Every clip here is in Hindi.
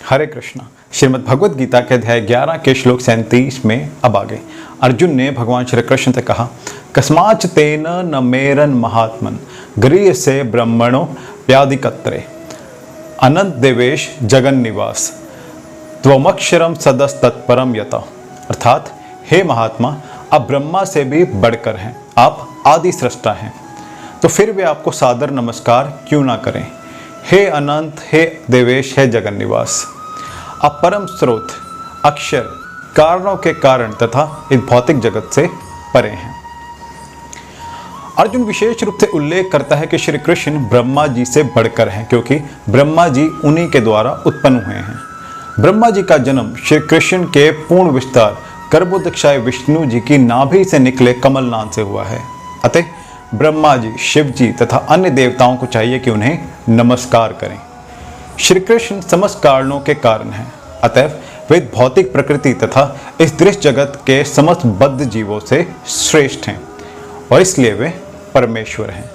हरे कृष्णा। श्रीमद् भगवद गीता के अध्याय 11 के श्लोक 37 में अब आगे अर्जुन ने भगवान श्री कृष्ण से कहा, कस्माच तेन न मेरन महात्मन गृह से ब्रह्मणो व्याधिकत्रे अनंत देवेश जगन निवास त्वमक्षरम सदस तत्परम यत। अर्थात हे महात्मा, आप ब्रह्मा से भी बढ़कर हैं, आप आदि सृष्टा हैं, तो फिर वे आपको सादर नमस्कार क्यों ना करें। हे अनंत, हे देवेश, हे जगन निवास, आप परम स्रोत, अक्षर, कारणों के कारण तथा इस भौतिक जगत से परे हैं। अर्जुन विशेष रूप से उल्लेख करता है कि श्री कृष्ण ब्रह्मा जी से बढ़कर हैं, क्योंकि ब्रह्मा जी उन्हीं के द्वारा उत्पन्न हुए हैं। ब्रह्मा जी का जन्म श्री कृष्ण के पूर्ण विस्तार गर्भोदक्षाय विष्णु जी की नाभि से निकले कमलनाथ से हुआ है। अतः ब्रह्मा जी, शिव जी तथा अन्य देवताओं को चाहिए कि उन्हें नमस्कार करें। श्री कृष्ण समस्त कारणों के कारण हैं, अतएव वे भौतिक प्रकृति तथा इस दृश्य जगत के समस्त बद्ध जीवों से श्रेष्ठ हैं और इसलिए वे परमेश्वर हैं।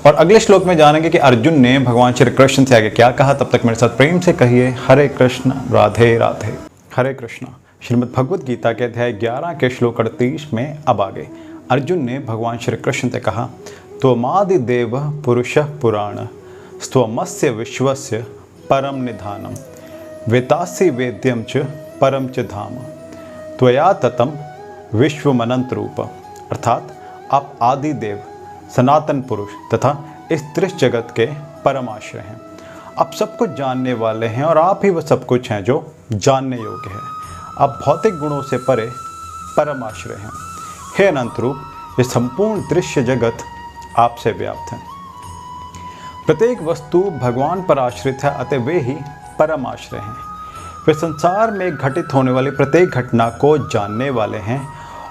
और अगले श्लोक में जानेंगे कि अर्जुन ने भगवान श्री कृष्ण से आगे क्या कहा। तब तक मेरे साथ प्रेम से कहिए हरे कृष्ण, राधे राधे। हरे कृष्ण। श्रीमद् भगवद गीता के अध्याय 11 के श्लोक 38 में अब आगे अर्जुन ने भगवान श्री कृष्ण से कहा, त्वमादि देव पुरुषः पुराण स्वमस्य विश्वस्य परम निधानम वेतासि वेद्यम च परम च धाम त्वया ततम विश्वमनंत रूप। अर्थात आप आदि देव, सनातन पुरुष तथा इस दृश्य जगत के परम आश्रय हैं। आप सब कुछ जानने वाले हैं और आप ही वह सब कुछ हैं जो जानने योग्य है। आप भौतिक गुणों से परे परम आश्रय हैं। हे अनंत रूप, ये संपूर्ण दृश्य जगत आपसे व्याप्त है। प्रत्येक वस्तु भगवान पर आश्रित है, अतः वे ही परम आश्रय हैं। वे संसार में घटित होने वाली प्रत्येक घटना को जानने वाले हैं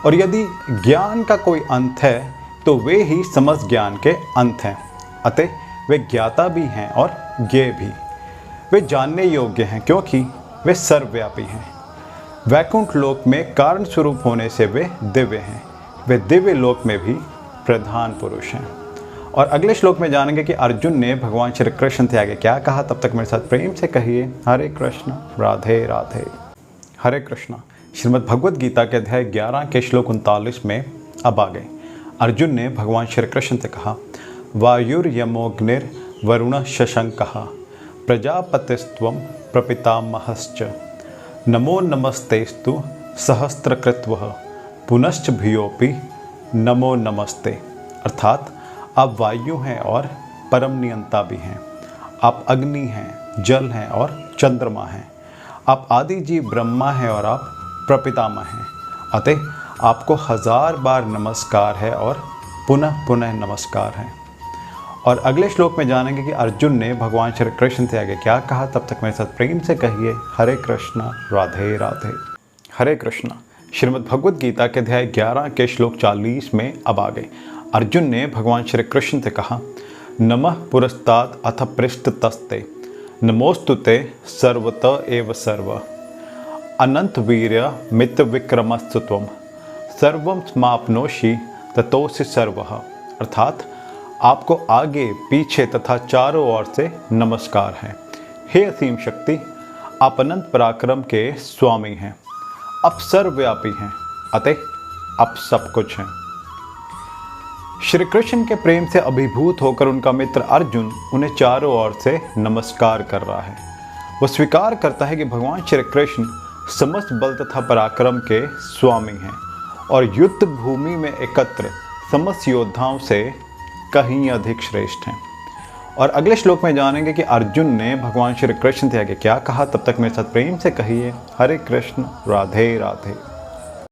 और यदि ज्ञान का कोई अंत है तो वे ही समस्त ज्ञान के अंत हैं। अतः वे ज्ञाता भी हैं और ज्ञेय भी। वे जानने योग्य हैं क्योंकि वे सर्वव्यापी हैं। वैकुंठ लोक में कारण स्वरूप होने से वे दिव्य हैं। वे दिव्य लोक में भी प्रधान पुरुष हैं। और अगले श्लोक में जानेंगे कि अर्जुन ने भगवान श्री कृष्ण से आगे क्या कहा। तब तक मेरे साथ प्रेम से कहिए हरे कृष्ण, राधे राधे। हरे कृष्ण। श्रीमद् भगवद गीता के अध्याय 11 के श्लोक 39 में अब आगे अर्जुन ने भगवान श्री कृष्ण से कहा, वायुर्यमोऽग्निर् वरुणः शशंकः प्रजापतिस्त्वं प्रपितामहश्च नमो नमस्तेस्तु सहस्त्रकृत्वः पुनश्च भियोपि नमो नमस्ते। अर्थात आप वायु हैं और परम नियंता भी हैं। आप अग्नि हैं, जल हैं और चंद्रमा हैं। आप आदि जीव ब्रह्मा हैं और आप प्रपितामह हैं। अतः आपको 1000 बार नमस्कार है और पुनः पुनः नमस्कार है। और अगले श्लोक में जानेंगे कि अर्जुन ने भगवान श्री कृष्ण से आगे क्या कहा। तब तक मेरे साथ प्रेम से कहिए हरे कृष्ण, राधे राधे। हरे कृष्ण। श्रीमद् भगवद गीता के अध्याय 11 के श्लोक 40 में अब आगे अर्जुन ने भगवान श्री कृष्ण से कहा, नमः पुरस्तात् अथ पृष्ठतस्ते नमोस्तुते सर्वत एव सर्व अनंत वीर्य मित्र विक्रमस्तु त्वं सर्वं समाप्नोषि ततोसि सर्वः। अर्थात आपको आगे, पीछे तथा चारों ओर से नमस्कार है। हे असीम शक्ति, आप अनंत पराक्रम के स्वामी हैं, आप सर्वव्यापी हैं, अतः आप सब कुछ हैं। श्री कृष्ण के प्रेम से अभिभूत होकर उनका मित्र अर्जुन उन्हें चारों ओर से नमस्कार कर रहा है। वो स्वीकार करता है कि भगवान श्री कृष्ण समस्त बल तथा पराक्रम के स्वामी हैं और युद्ध भूमि में एकत्र समस्त योद्धाओं से कहीं अधिक श्रेष्ठ हैं। और अगले श्लोक में जानेंगे कि अर्जुन ने भगवान श्री कृष्ण से आगे क्या कहा। तब तक मेरे साथ प्रेम से कहिए हरे कृष्ण, राधे राधे।